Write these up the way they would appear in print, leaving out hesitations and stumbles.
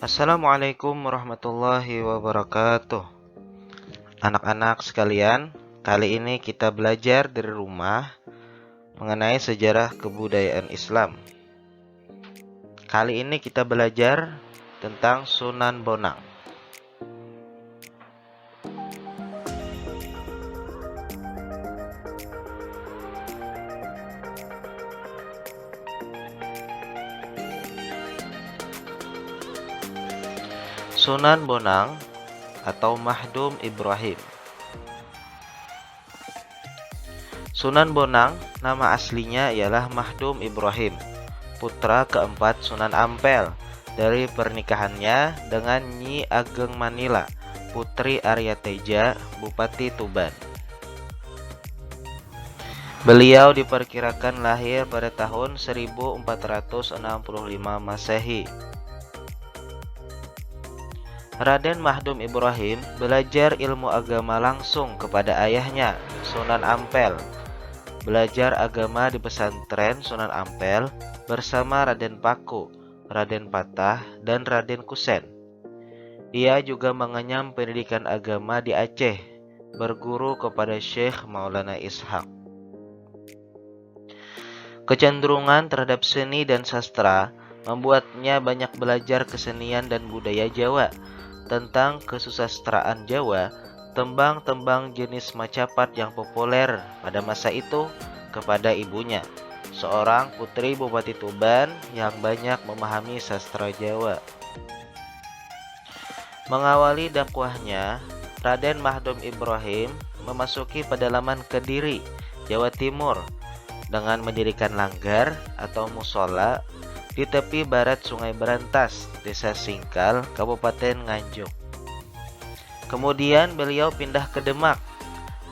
Assalamualaikum warahmatullahi wabarakatuh. Anak-anak sekalian, kali ini kita belajar dari rumah mengenai sejarah kebudayaan Islam. Kali ini kita belajar tentang Sunan Bonang. Sunan Bonang atau Mahdum Ibrahim. Sunan Bonang nama aslinya ialah Mahdum Ibrahim, putra keempat Sunan Ampel dari pernikahannya dengan Nyi Ageng Manila, putri Arya Teja, Bupati Tuban. Beliau diperkirakan lahir pada tahun 1465 Masehi. Raden Mahdum Ibrahim belajar ilmu agama langsung kepada ayahnya, Sunan Ampel. Belajar agama di pesantren Sunan Ampel bersama Raden Paku, Raden Patah, dan Raden Kusen. Ia juga mengenyam pendidikan agama di Aceh, berguru kepada Syekh Maulana Ishaq. Kecenderungan terhadap seni dan sastra membuatnya banyak belajar kesenian dan budaya Jawa, tentang kesusastraan Jawa, tembang-tembang jenis Macapat yang populer pada masa itu kepada ibunya, seorang putri Bupati Tuban yang banyak memahami sastra Jawa. Mengawali dakwahnya, Raden Mahdum Ibrahim memasuki pedalaman Kediri, Jawa Timur, dengan mendirikan langgar atau musola di tepi barat Sungai Berantas, Desa Singkal, Kabupaten Nganjuk. Kemudian beliau pindah ke Demak.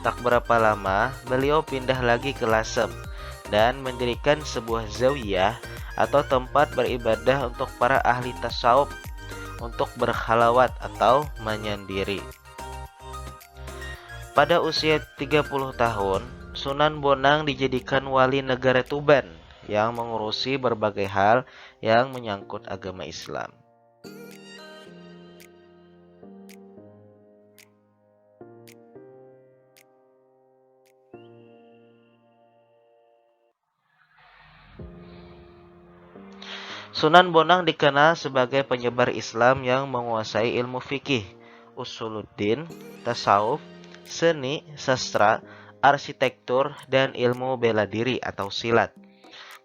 Tak berapa lama, beliau pindah lagi ke Lasem dan mendirikan sebuah zawiyah atau tempat beribadah untuk para ahli tasawuf untuk berkhalawat atau menyendiri. Pada usia 30 tahun, Sunan Bonang dijadikan wali negara Tuban yang mengurusi berbagai hal yang menyangkut agama Islam. Sunan Bonang dikenal sebagai penyebar Islam yang menguasai ilmu fikih, usuluddin, tasawuf, seni, sastra, arsitektur, dan ilmu bela diri atau silat.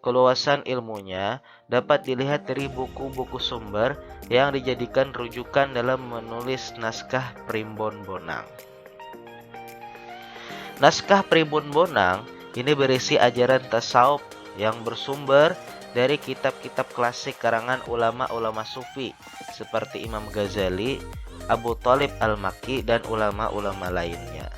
Keluasan ilmunya dapat dilihat dari buku-buku sumber yang dijadikan rujukan dalam menulis naskah Primbon Bonang. Naskah Primbon Bonang ini berisi ajaran tasawuf yang bersumber dari kitab-kitab klasik karangan ulama-ulama sufi seperti Imam Ghazali, Abu Thalib Al-Makki, dan ulama-ulama lainnya.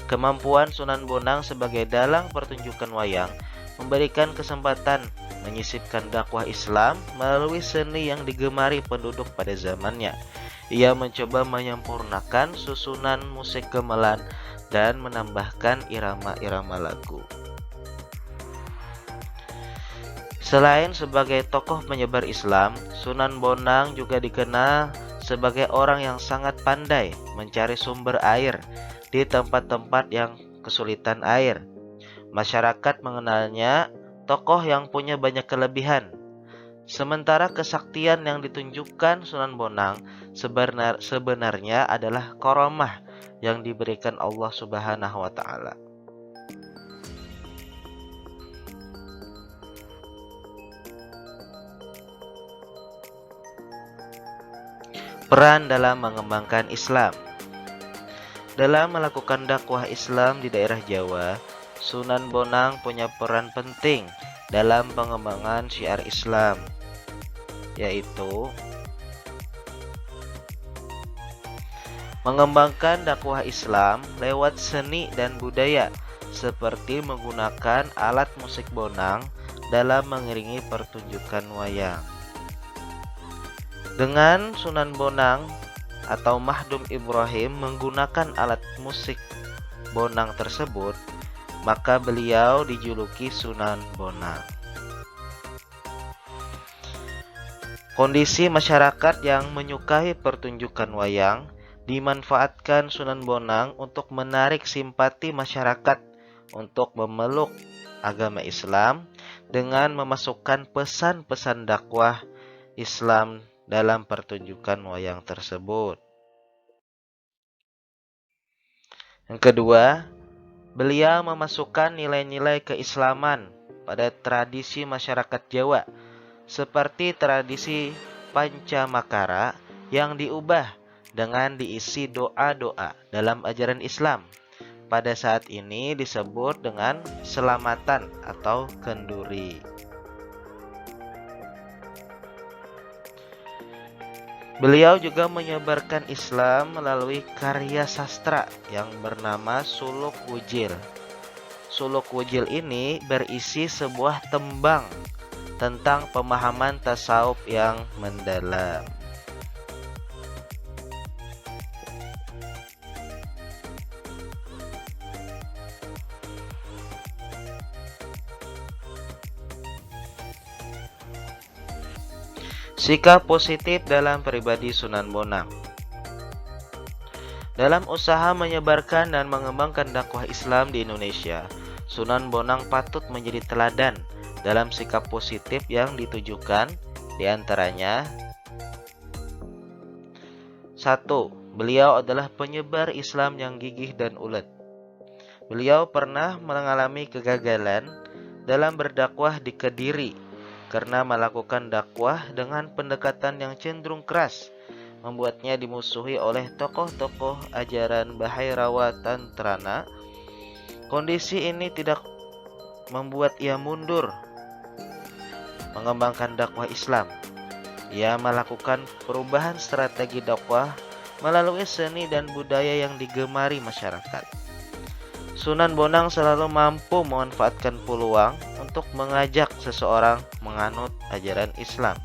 Kemampuan Sunan Bonang sebagai dalang pertunjukan wayang memberikan kesempatan menyisipkan dakwah Islam melalui seni yang digemari penduduk pada zamannya. Ia mencoba menyempurnakan susunan musik gamelan dan menambahkan irama-irama lagu. Selain sebagai tokoh penyebar Islam, Sunan Bonang juga dikenal sebagai orang yang sangat pandai mencari sumber air di tempat-tempat yang kesulitan air. Masyarakat mengenalnya tokoh yang punya banyak kelebihan. Sementara kesaktian yang ditunjukkan Sunan Bonang sebenarnya adalah karamah yang diberikan Allah Subhanahu wa taala. Peran dalam mengembangkan Islam. Dalam melakukan dakwah Islam di daerah Jawa, Sunan Bonang punya peran penting dalam pengembangan syiar Islam, yaitu mengembangkan dakwah Islam lewat seni dan budaya, seperti menggunakan alat musik bonang dalam mengiringi pertunjukan wayang. Dengan Sunan Bonang atau Mahdum Ibrahim menggunakan alat musik bonang tersebut, maka beliau dijuluki Sunan Bonang. Kondisi masyarakat yang menyukai pertunjukan wayang dimanfaatkan Sunan Bonang untuk menarik simpati masyarakat untuk memeluk agama Islam dengan memasukkan pesan-pesan dakwah Islam dalam pertunjukan wayang tersebut. Yang kedua, beliau memasukkan nilai-nilai keislaman pada tradisi masyarakat Jawa, seperti tradisi Pancamakara yang diubah dengan diisi doa-doa dalam ajaran Islam. Pada saat ini disebut dengan selamatan atau kenduri. Beliau juga menyebarkan Islam melalui karya sastra yang bernama Suluk Wujil. Suluk Wujil ini berisi sebuah tembang tentang pemahaman tasawuf yang mendalam. Sikap positif dalam pribadi Sunan Bonang. Dalam usaha menyebarkan dan mengembangkan dakwah Islam di Indonesia, Sunan Bonang patut menjadi teladan dalam sikap positif yang ditujukan, diantaranya 1. Beliau adalah penyebar Islam yang gigih dan ulet. Beliau pernah mengalami kegagalan dalam berdakwah di Kediri karena melakukan dakwah dengan pendekatan yang cenderung keras, membuatnya dimusuhi oleh tokoh-tokoh ajaran Bahairawa Tantrana. Kondisi ini tidak membuat ia mundur mengembangkan dakwah Islam. Ia melakukan perubahan strategi dakwah melalui seni dan budaya yang digemari masyarakat. Sunan Bonang selalu mampu memanfaatkan peluang untuk mengajak seseorang menganut ajaran Islam.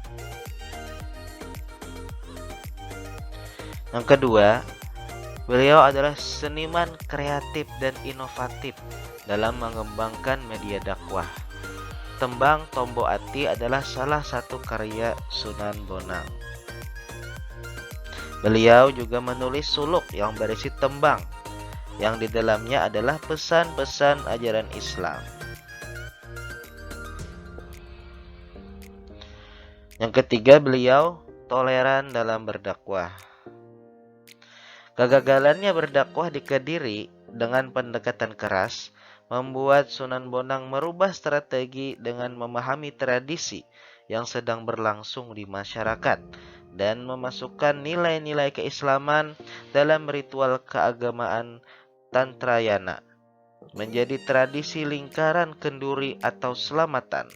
Yang kedua, beliau adalah seniman kreatif dan inovatif dalam mengembangkan media dakwah. Tembang Tombo Ati adalah salah satu karya Sunan Bonang. Beliau juga menulis suluk yang berisi tembang, yang di dalamnya adalah pesan-pesan ajaran Islam. Yang ketiga, beliau toleran dalam berdakwah. Kegagalannya berdakwah di Kediri dengan pendekatan keras membuat Sunan Bonang merubah strategi dengan memahami tradisi yang sedang berlangsung di masyarakat dan memasukkan nilai-nilai keislaman dalam ritual keagamaan Tantrayana, menjadi tradisi lingkaran kenduri atau selamatan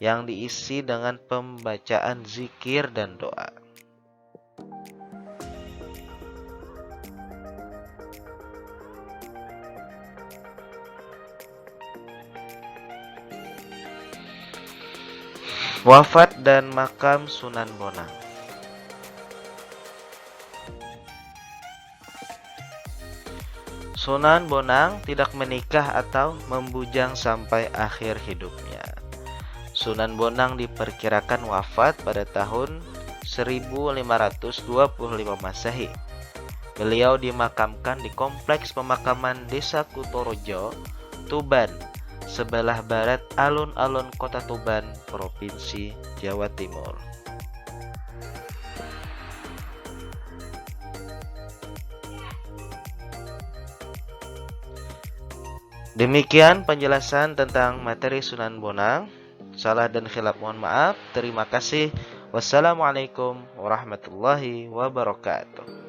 yang diisi dengan pembacaan zikir dan doa. Wafat dan makam Sunan Bonang. Sunan Bonang tidak menikah atau membujang sampai akhir hidupnya. Sunan Bonang diperkirakan wafat pada tahun 1525 Masehi. Beliau dimakamkan di kompleks pemakaman Desa Kutorojo, Tuban, sebelah barat alun-alun Kota Tuban, Provinsi Jawa Timur. Demikian penjelasan tentang materi Sunan Bonang. Salah dan khilaf mohon maaf. Terima kasih. Wassalamualaikum warahmatullahi wabarakatuh.